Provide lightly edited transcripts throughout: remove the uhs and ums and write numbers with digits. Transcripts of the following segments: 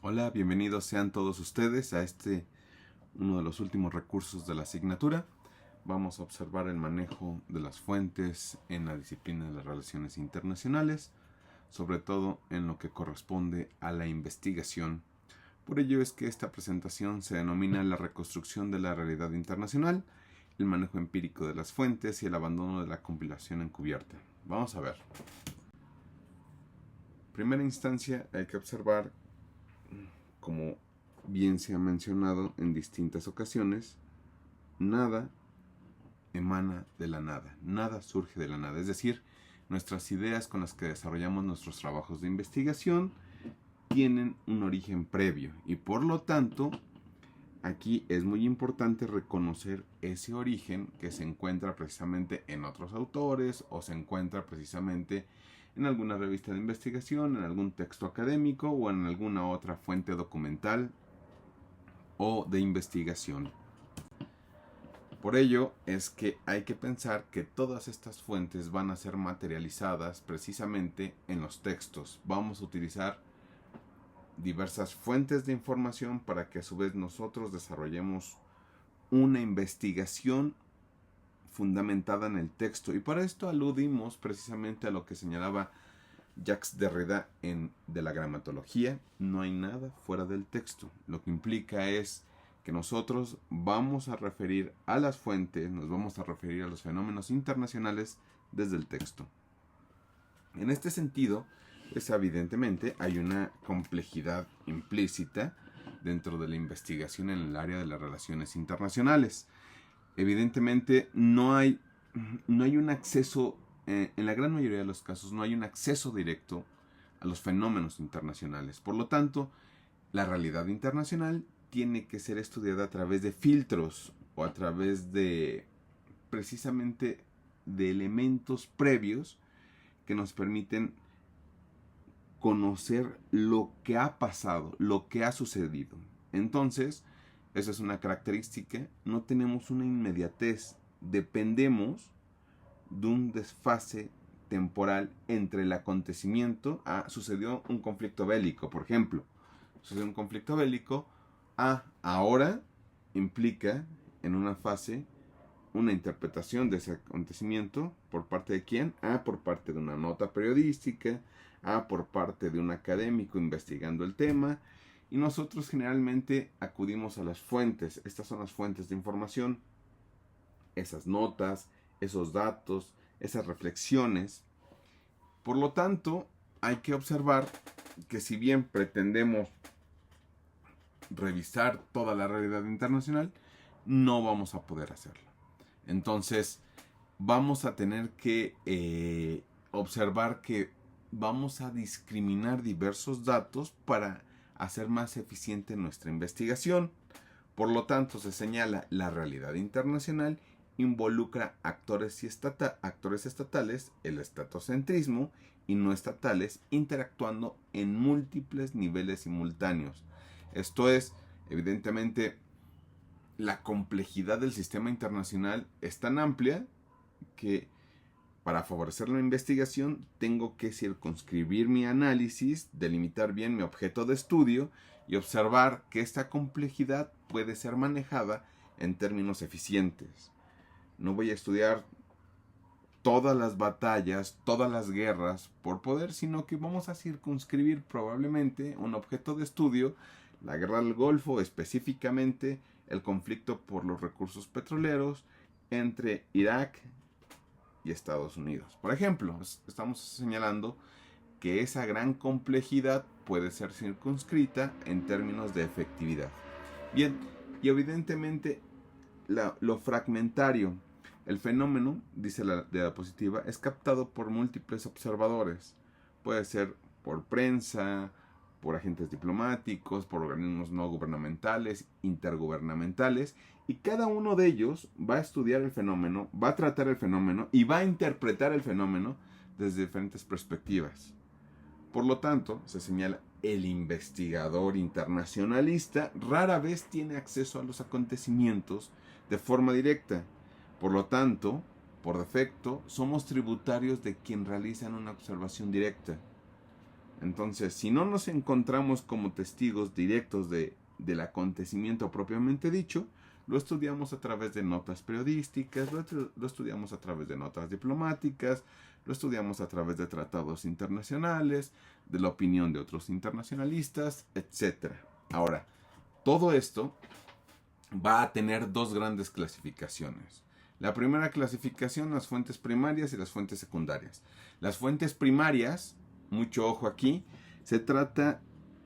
Hola, bienvenidos sean todos ustedes a uno de los últimos recursos de la asignatura. Vamos a observar el manejo de las fuentes en la disciplina de las relaciones internacionales, sobre todo en lo que corresponde a la investigación. Por ello es que esta presentación se denomina la reconstrucción de la realidad internacional, el manejo empírico de las fuentes y el abandono de la compilación encubierta. Vamos a ver. En primera instancia hay que observar, como bien se ha mencionado en distintas ocasiones, nada emana de la nada, nada surge de la nada. Es decir, nuestras ideas con las que desarrollamos nuestros trabajos de investigación tienen un origen previo y por lo tanto aquí es muy importante reconocer ese origen que se encuentra precisamente en otros autores o se encuentra precisamente en alguna revista de investigación, en algún texto académico o en alguna otra fuente documental o de investigación. Por ello es que hay que pensar que todas estas fuentes van a ser materializadas precisamente en los textos. Vamos a utilizar diversas fuentes de información para que a su vez nosotros desarrollemos una investigación fundamentada en el texto. Y para esto aludimos precisamente a lo que señalaba Jacques Derrida de la gramatología. No hay nada fuera del texto. Lo que implica es que nosotros vamos a referir a las fuentes, nos vamos a referir a los fenómenos internacionales desde el texto. En este sentido, pues evidentemente hay una complejidad implícita dentro de la investigación en el área de las relaciones internacionales. Evidentemente no hay un acceso, en la gran mayoría de los casos no hay un acceso directo a los fenómenos internacionales. Por lo tanto, la realidad internacional tiene que ser estudiada a través de filtros o a través de precisamente de elementos previos que nos permiten conocer lo que ha pasado, lo que ha sucedido. Entonces, esa es una característica, no tenemos una inmediatez, dependemos de un desfase temporal entre el acontecimiento. Sucedió un conflicto bélico, por ejemplo. Sucedió un conflicto bélico, ahora implica en una fase una interpretación de ese acontecimiento. ¿Por parte de quién? Por parte de una nota periodística, por parte de un académico investigando el tema, y nosotros generalmente acudimos a las fuentes. Estas son las fuentes de información, esas notas, esos datos, esas reflexiones. Por lo tanto, hay que observar que si bien pretendemos revisar toda la realidad internacional, no vamos a poder hacerlo. Entonces, vamos a tener que observar que vamos a discriminar diversos datos para hacer más eficiente nuestra investigación. Por lo tanto, se señala la realidad internacional involucra actores estatales, el estatocentrismo, y no estatales, interactuando en múltiples niveles simultáneos. Esto es, evidentemente, la complejidad del sistema internacional es tan amplia que para favorecer la investigación tengo que circunscribir mi análisis, delimitar bien mi objeto de estudio y observar que esta complejidad puede ser manejada en términos eficientes. No voy a estudiar todas las batallas, todas las guerras por poder, sino que vamos a circunscribir probablemente un objeto de estudio, la guerra del Golfo, específicamente el conflicto por los recursos petroleros entre Irak y Estados Unidos. Por ejemplo, estamos señalando que esa gran complejidad puede ser circunscrita en términos de efectividad. Bien, y evidentemente lo fragmentario, el fenómeno, dice la diapositiva, es captado por múltiples observadores. Puede ser por prensa, por agentes diplomáticos, por organismos no gubernamentales, intergubernamentales, y cada uno de ellos va a estudiar el fenómeno, va a tratar el fenómeno y va a interpretar el fenómeno desde diferentes perspectivas. Por lo tanto, se señala, el investigador internacionalista rara vez tiene acceso a los acontecimientos de forma directa. Por lo tanto, por defecto, somos tributarios de quien realizan una observación directa. Entonces, si no nos encontramos como testigos directos del acontecimiento propiamente dicho, lo estudiamos a través de notas periodísticas, lo estudiamos a través de notas diplomáticas, lo estudiamos a través de tratados internacionales, de la opinión de otros internacionalistas, etc. Ahora, todo esto va a tener dos grandes clasificaciones. La primera clasificación, las fuentes primarias y las fuentes secundarias. Las fuentes primarias, mucho ojo aquí, se trata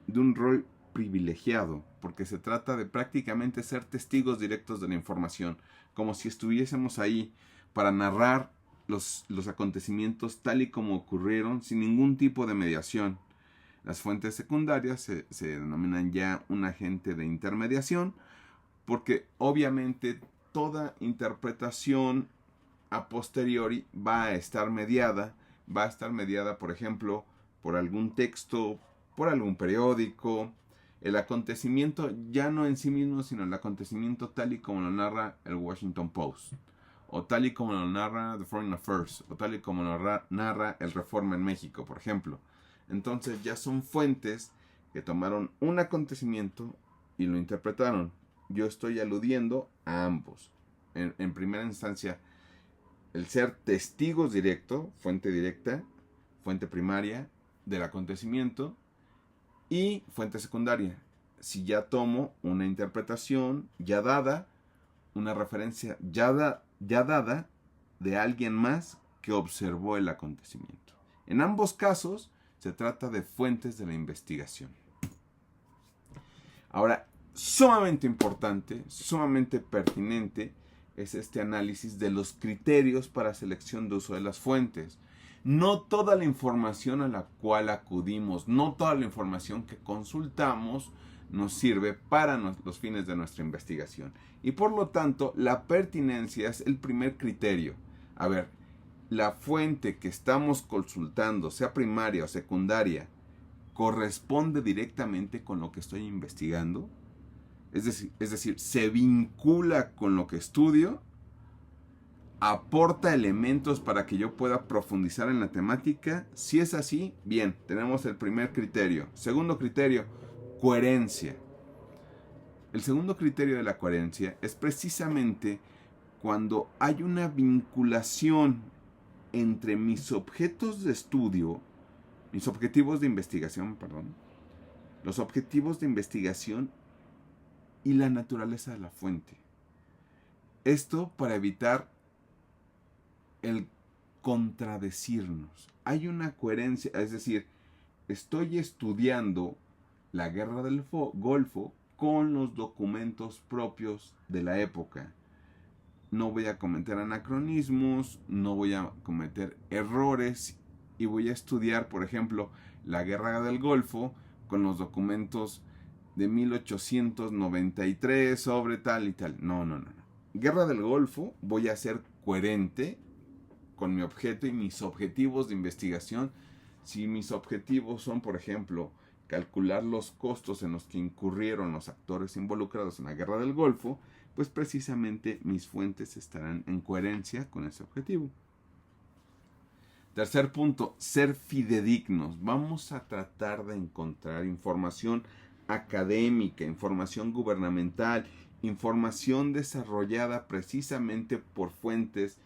de un rol privilegiado, porque se trata de prácticamente ser testigos directos de la información, como si estuviésemos ahí para narrar los acontecimientos tal y como ocurrieron, sin ningún tipo de mediación. Las fuentes secundarias se denominan ya un agente de intermediación, porque obviamente toda interpretación a posteriori va a estar mediada, por ejemplo, por algún texto, por algún periódico, el acontecimiento ya no en sí mismo, sino el acontecimiento tal y como lo narra el Washington Post, o tal y como lo narra The Foreign Affairs, o tal y como lo narra el Reforma en México, por ejemplo. Entonces ya son fuentes que tomaron un acontecimiento y lo interpretaron. Yo estoy aludiendo a ambos. En primera instancia, el ser testigos directo, fuente directa, fuente primaria del acontecimiento, y fuente secundaria. Si ya tomo una interpretación ya dada, una referencia ya dada de alguien más que observó el acontecimiento. En ambos casos se trata de fuentes de la investigación. Ahora, sumamente importante, sumamente pertinente es este análisis de los criterios para selección de uso de las fuentes. No toda la información a la cual acudimos, no toda la información que consultamos nos sirve para los fines de nuestra investigación. Y por lo tanto, la pertinencia es el primer criterio. A ver, la fuente que estamos consultando, sea primaria o secundaria, ¿corresponde directamente con lo que estoy investigando? Es decir, ¿se vincula con lo que estudio? ¿Aporta elementos para que yo pueda profundizar en la temática? Si es así, bien, tenemos el primer criterio. Segundo criterio, coherencia. El segundo criterio de la coherencia es precisamente cuando hay una vinculación entre mis objetos de estudio, mis objetivos de investigación, los objetivos de investigación y la naturaleza de la fuente. Esto para evitar el contradecirnos. Hay una coherencia, es decir, estoy estudiando la guerra del Golfo con los documentos propios de la época. No voy a cometer anacronismos, no voy a cometer errores y voy a estudiar, por ejemplo, la guerra del Golfo con los documentos de 1893 sobre tal y tal. No. Guerra del Golfo, voy a ser coherente con mi objeto y mis objetivos de investigación. Si mis objetivos son, por ejemplo, calcular los costos en los que incurrieron los actores involucrados en la Guerra del Golfo, pues precisamente mis fuentes estarán en coherencia con ese objetivo. Tercer punto, ser fidedignos. Vamos a tratar de encontrar información académica, información gubernamental, información desarrollada precisamente por fuentes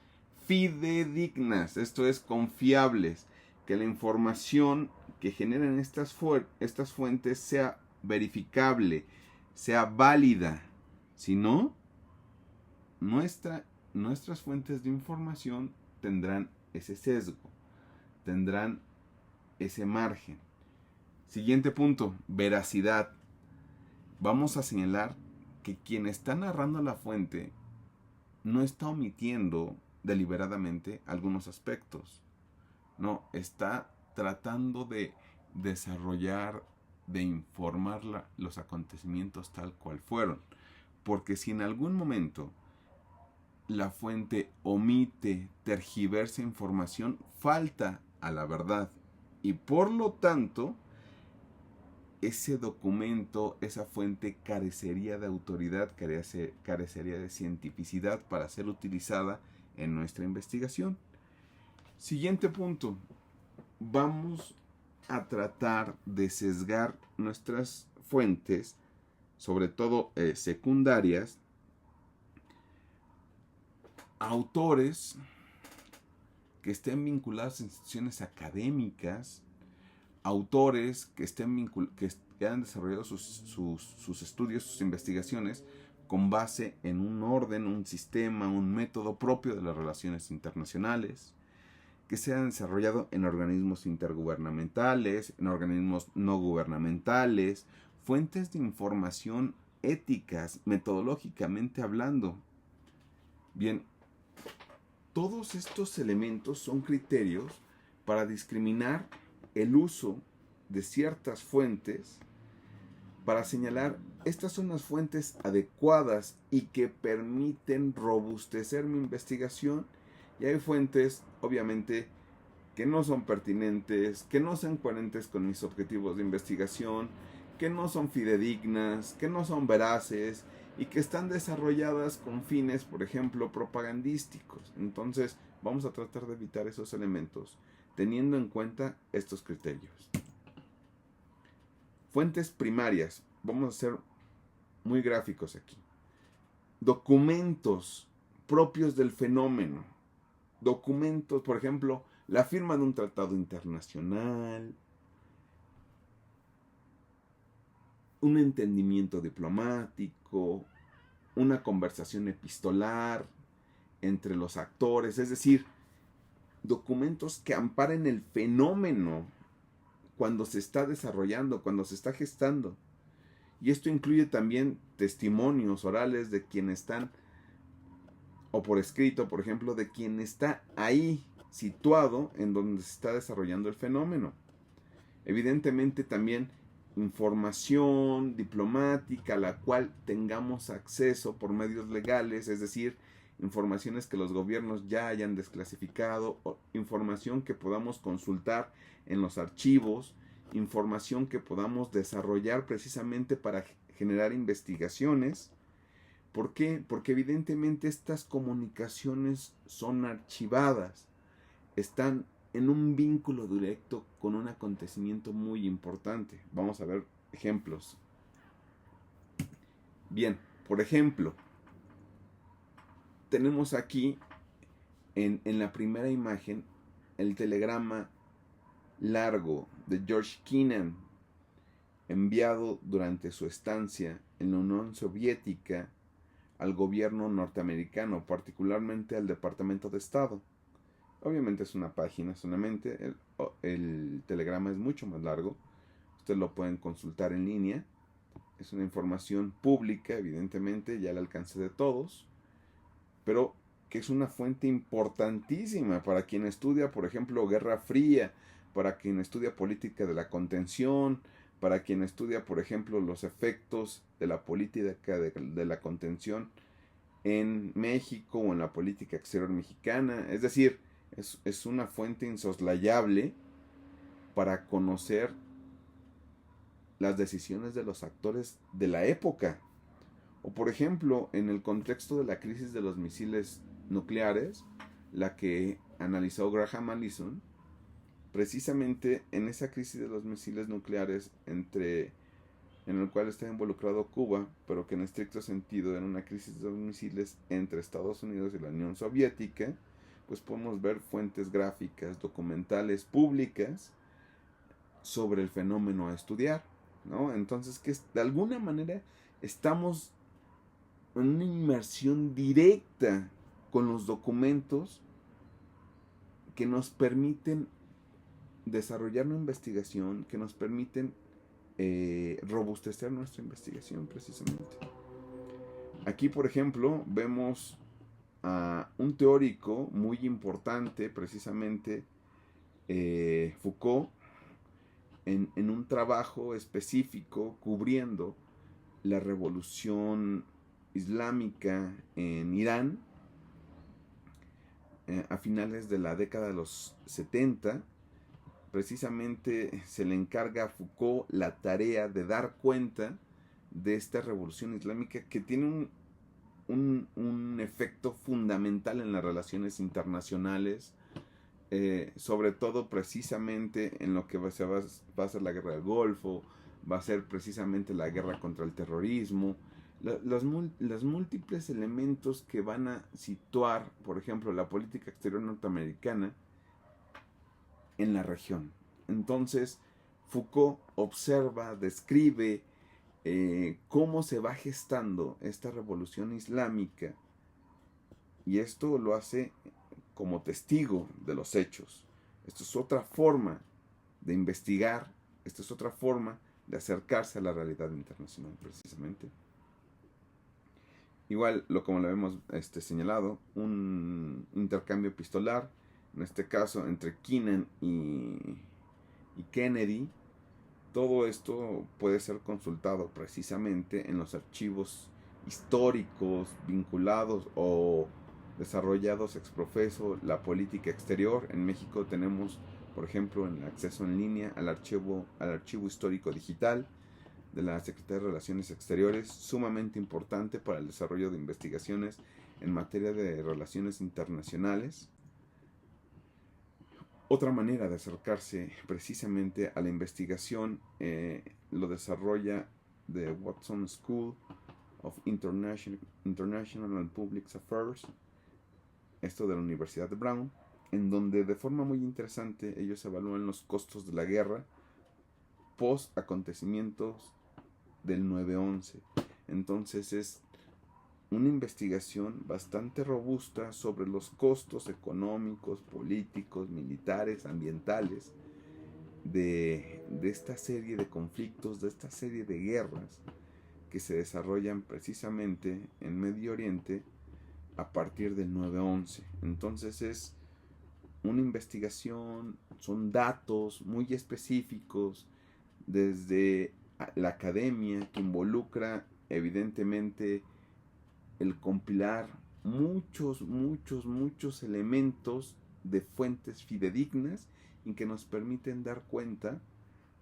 fidedignas, esto es, confiables, que la información que generan estas fuentes sea verificable, sea válida. Si no, nuestras fuentes de información tendrán ese sesgo, tendrán ese margen. Siguiente punto, veracidad. Vamos a señalar que quien está narrando la fuente no está omitiendo deliberadamente algunos aspectos. No, está tratando de desarrollar, de informar los acontecimientos tal cual fueron. Porque si en algún momento la fuente omite, tergiversa información, falta a la verdad. Y por lo tanto, ese documento, esa fuente carecería de autoridad, carecería de cientificidad para ser utilizada en nuestra investigación. Siguiente punto. Vamos a tratar de sesgar nuestras fuentes, sobre todo secundarias, autores que estén vinculados a instituciones académicas, autores que que han desarrollado sus estudios, sus investigaciones con base en un orden, un sistema, un método propio de las relaciones internacionales, que se han desarrollado en organismos intergubernamentales, en organismos no gubernamentales, fuentes de información éticas, metodológicamente hablando. Bien, todos estos elementos son criterios para discriminar el uso de ciertas fuentes, para señalar estas son las fuentes adecuadas y que permiten robustecer mi investigación, y hay fuentes obviamente que no son pertinentes, que no son coherentes con mis objetivos de investigación, que no son fidedignas, que no son veraces y que están desarrolladas con fines, por ejemplo, propagandísticos. Entonces, vamos a tratar de evitar esos elementos teniendo en cuenta estos criterios. Fuentes primarias. Vamos a ser muy gráficos aquí. Documentos propios del fenómeno. Documentos, por ejemplo, la firma de un tratado internacional, un entendimiento diplomático, una conversación epistolar entre los actores, es decir, documentos que amparen el fenómeno cuando se está desarrollando, cuando se está gestando. Y esto incluye también testimonios orales de quienes están, o por escrito, por ejemplo, de quien está ahí situado en donde se está desarrollando el fenómeno. Evidentemente también información diplomática a la cual tengamos acceso por medios legales, es decir, informaciones que los gobiernos ya hayan desclasificado, o información que podamos consultar en los archivos, información que podamos desarrollar precisamente para generar investigaciones. ¿Por qué? Porque evidentemente estas comunicaciones son archivadas, están en un vínculo directo con un acontecimiento muy importante. Vamos a ver ejemplos. Bien, por ejemplo, tenemos aquí en la primera imagen el telegrama largo de George Kennan, enviado durante su estancia en la Unión Soviética al gobierno norteamericano, particularmente al Departamento de Estado. Obviamente es una página solamente, el telegrama es mucho más largo, ustedes lo pueden consultar en línea, es una información pública, evidentemente, ya al alcance de todos, pero que es una fuente importantísima para quien estudia, por ejemplo, Guerra Fría, para quien estudia política de la contención, para quien estudia, por ejemplo, los efectos de la política de la contención en México o en la política exterior mexicana. Es decir, es una fuente insoslayable para conocer las decisiones de los actores de la época. O por ejemplo, en el contexto de la crisis de los misiles nucleares, la que analizó Graham Allison, precisamente en esa crisis de los misiles nucleares en el cual está involucrado Cuba, pero que en estricto sentido era una crisis de los misiles entre Estados Unidos y la Unión Soviética, pues podemos ver fuentes gráficas, documentales, públicas sobre el fenómeno a estudiar, ¿no? Entonces, que de alguna manera estamos en una inmersión directa con los documentos que nos permiten desarrollar una investigación, que nos permiten robustecer nuestra investigación precisamente. Aquí, por ejemplo, vemos a un teórico muy importante, precisamente Foucault, en un trabajo específico cubriendo la revolución islámica en Irán a finales de la década de los 70. Precisamente se le encarga a Foucault la tarea de dar cuenta de esta revolución islámica que tiene un efecto fundamental en las relaciones internacionales. sobre todo precisamente en lo que va a ser la guerra del Golfo, va a ser precisamente la guerra contra el terrorismo, los múltiples elementos que van a situar, por ejemplo, la política exterior norteamericana en la región. Entonces, Foucault observa, describe cómo se va gestando esta revolución islámica, y esto lo hace como testigo de los hechos. Esto es otra forma de investigar, esta es otra forma de acercarse a la realidad internacional, precisamente. Igual, como lo hemos señalado, un intercambio epistolar, en este caso entre Kennan y Kennedy. Todo esto puede ser consultado precisamente en los archivos históricos vinculados o desarrollados ex profeso la política exterior. En México tenemos, por ejemplo, el acceso en línea al archivo histórico digital de la Secretaría de Relaciones Exteriores, sumamente importante para el desarrollo de investigaciones en materia de relaciones internacionales. Otra manera de acercarse precisamente a la investigación lo desarrolla The Watson School of International and Public Affairs, esto de la Universidad de Brown, en donde de forma muy interesante ellos evalúan los costos de la guerra post acontecimientos del 9/11. Entonces es una investigación bastante robusta sobre los costos económicos, políticos, militares, ambientales de esta serie de conflictos, de esta serie de guerras que se desarrollan precisamente en Medio Oriente a partir del 9/11. Entonces es una investigación, son datos muy específicos desde la academia que involucra evidentemente el compilar muchos elementos de fuentes fidedignas y que nos permiten dar cuenta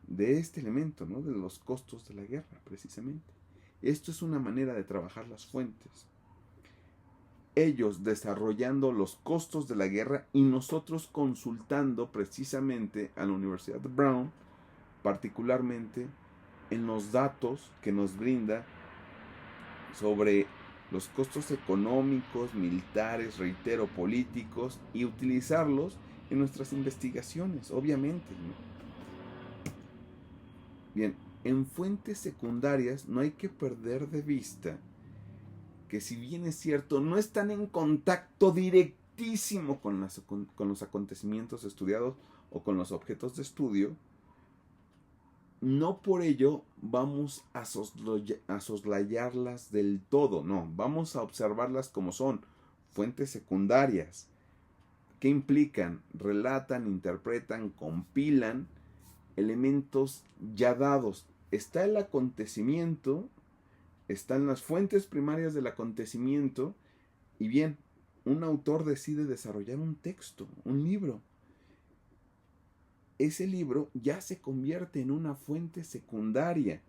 de este elemento, ¿no? De los costos de la guerra, precisamente. Esto es una manera de trabajar las fuentes. Ellos desarrollando los costos de la guerra y nosotros consultando precisamente a la Universidad de Brown, particularmente en los datos que nos brinda sobre los costos económicos, militares, reitero, políticos, y utilizarlos en nuestras investigaciones, obviamente, ¿no? Bien, en fuentes secundarias no hay que perder de vista que, si bien es cierto, no están en contacto directísimo con los acontecimientos estudiados o con los objetos de estudio, no por ello vamos a soslayarlas del todo, no, vamos a observarlas como son, fuentes secundarias, que implican, relatan, interpretan, compilan elementos ya dados. Está el acontecimiento, están las fuentes primarias del acontecimiento, y bien, un autor decide desarrollar un texto, un libro. Ese libro ya se convierte en una fuente secundaria,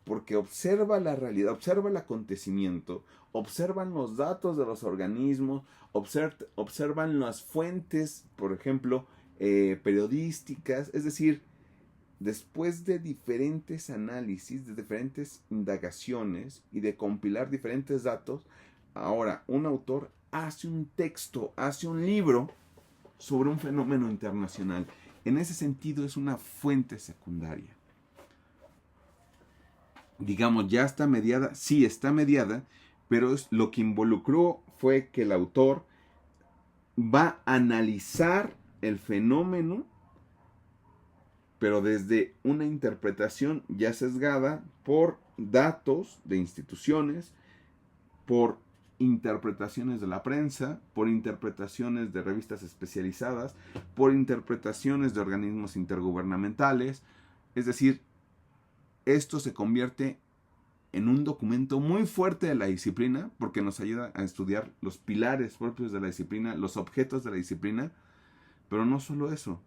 porque observa la realidad, observa el acontecimiento, observan los datos de los organismos, observan las fuentes, por ejemplo, periodísticas, es decir, después de diferentes análisis, de diferentes indagaciones y de compilar diferentes datos, ahora un autor hace un texto, hace un libro sobre un fenómeno internacional. En ese sentido es una fuente secundaria. Digamos, ya está mediada, sí está mediada, pero lo que involucró fue que el autor va a analizar el fenómeno, pero desde una interpretación ya sesgada por datos de instituciones, por interpretaciones de la prensa, por interpretaciones de revistas especializadas, por interpretaciones de organismos intergubernamentales. Es decir, esto se convierte en un documento muy fuerte de la disciplina, porque nos ayuda a estudiar los pilares propios de la disciplina, los objetos de la disciplina, pero no solo eso,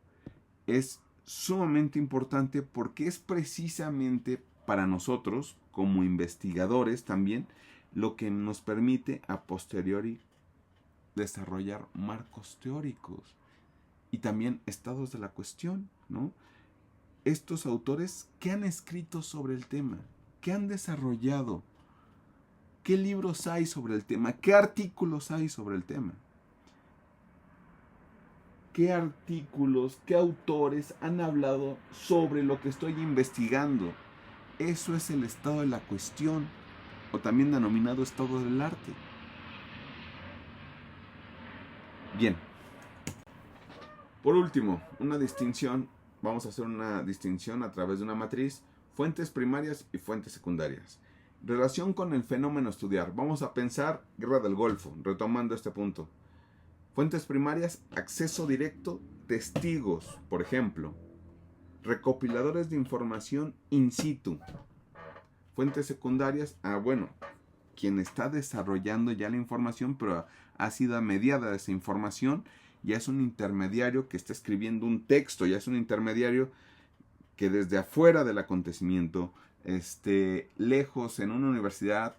es sumamente importante porque es precisamente para nosotros, como investigadores también, lo que nos permite a posteriori desarrollar marcos teóricos. y también estados de la cuestión, ¿no? Estos autores, ¿qué han escrito sobre el tema? ¿Qué han desarrollado? ¿Qué libros hay sobre el tema? ¿Qué artículos hay sobre el tema? ¿Qué artículos, qué autores han hablado sobre lo que estoy investigando? Eso es el estado de la cuestión, o también denominado estado del arte. Bien. Por último, una distinción. Vamos a hacer una distinción a través de una matriz. Fuentes primarias y fuentes secundarias. Relación con el fenómeno a estudiar. Vamos a pensar Guerra del Golfo, retomando este punto. Fuentes primarias, acceso directo, testigos, por ejemplo. Recopiladores de información in situ. Fuentes secundarias, quien está desarrollando ya la información, pero ha sido mediada esa información, ya es un intermediario que está escribiendo un texto, ya es un intermediario que desde afuera del acontecimiento, lejos en una universidad,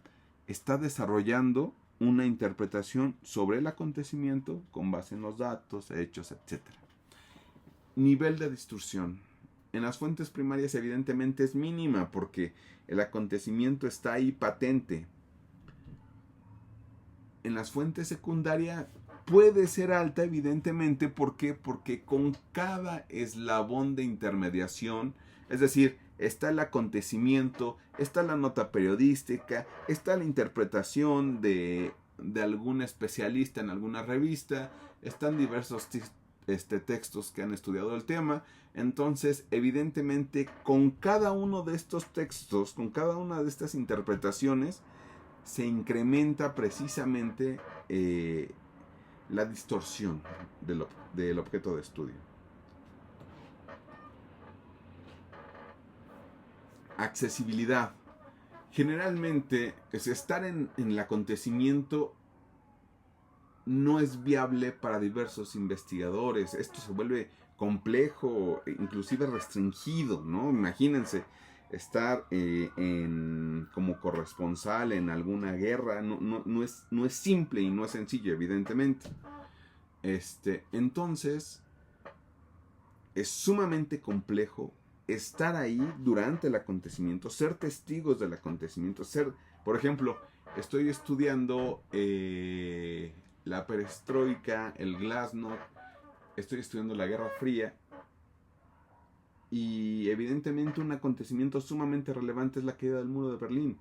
está desarrollando una interpretación sobre el acontecimiento con base en los datos, hechos, etc. Nivel de distorsión. En las fuentes primarias evidentemente es mínima porque el acontecimiento está ahí patente. En las fuentes secundarias puede ser alta, evidentemente. ¿Por qué? Porque con cada eslabón de intermediación, es decir, está el acontecimiento, está la nota periodística, está la interpretación de algún especialista en alguna revista, están diversos textos que han estudiado el tema. Entonces, evidentemente, con cada uno de estos textos, con cada una de estas interpretaciones, se incrementa precisamente la distorsión del objeto de estudio. Accesibilidad. Generalmente, estar en el acontecimiento no es viable para diversos investigadores. Esto se vuelve complejo, inclusive restringido, ¿no? Imagínense estar como corresponsal en alguna guerra. No es simple y no es sencillo, evidentemente. Entonces, es sumamente complejo estar ahí durante el acontecimiento, ser testigos del acontecimiento, por ejemplo, estoy estudiando la perestroika, el glasnost, estoy estudiando la Guerra Fría, y evidentemente un acontecimiento sumamente relevante es la caída del muro de Berlín.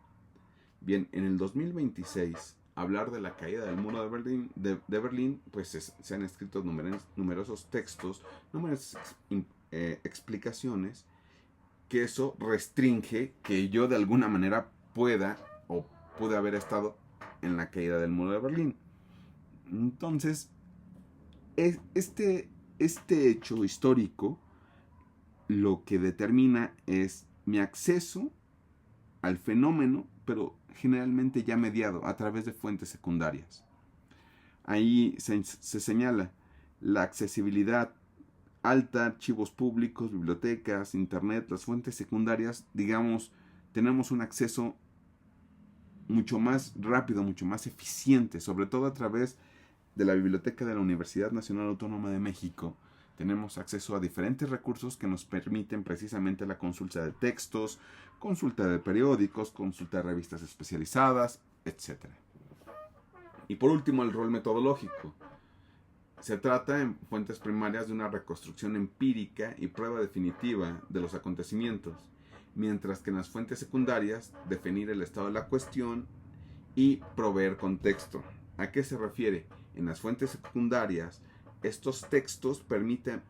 Bien, en el 2026, hablar de la caída del muro de Berlín, pues se han escrito numerosos textos, numerosas explicaciones, que eso restringe que yo de alguna manera pude haber estado en la caída del muro de Berlín. Entonces, este hecho histórico lo que determina es mi acceso al fenómeno, pero generalmente ya mediado a través de fuentes secundarias. Ahí se señala la accesibilidad alta, archivos públicos, bibliotecas, internet, las fuentes secundarias, digamos, tenemos un acceso mucho más rápido, mucho más eficiente, sobre todo a través de la biblioteca de la Universidad Nacional Autónoma de México. Tenemos acceso a diferentes recursos que nos permiten precisamente la consulta de textos, consulta de periódicos, consulta de revistas especializadas, etc. Y por último, el rol metodológico. Se trata en fuentes primarias de una reconstrucción empírica y prueba definitiva de los acontecimientos, mientras que en las fuentes secundarias, definir el estado de la cuestión y proveer contexto. ¿A qué se refiere? En las fuentes secundarias, estos textos permiten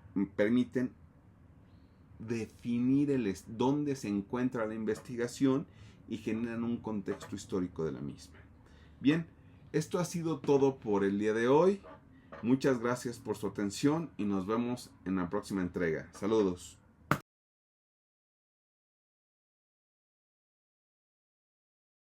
definir dónde se encuentra la investigación y generan un contexto histórico de la misma. Bien, esto ha sido todo por el día de hoy. Muchas gracias por su atención y nos vemos en la próxima entrega. Saludos.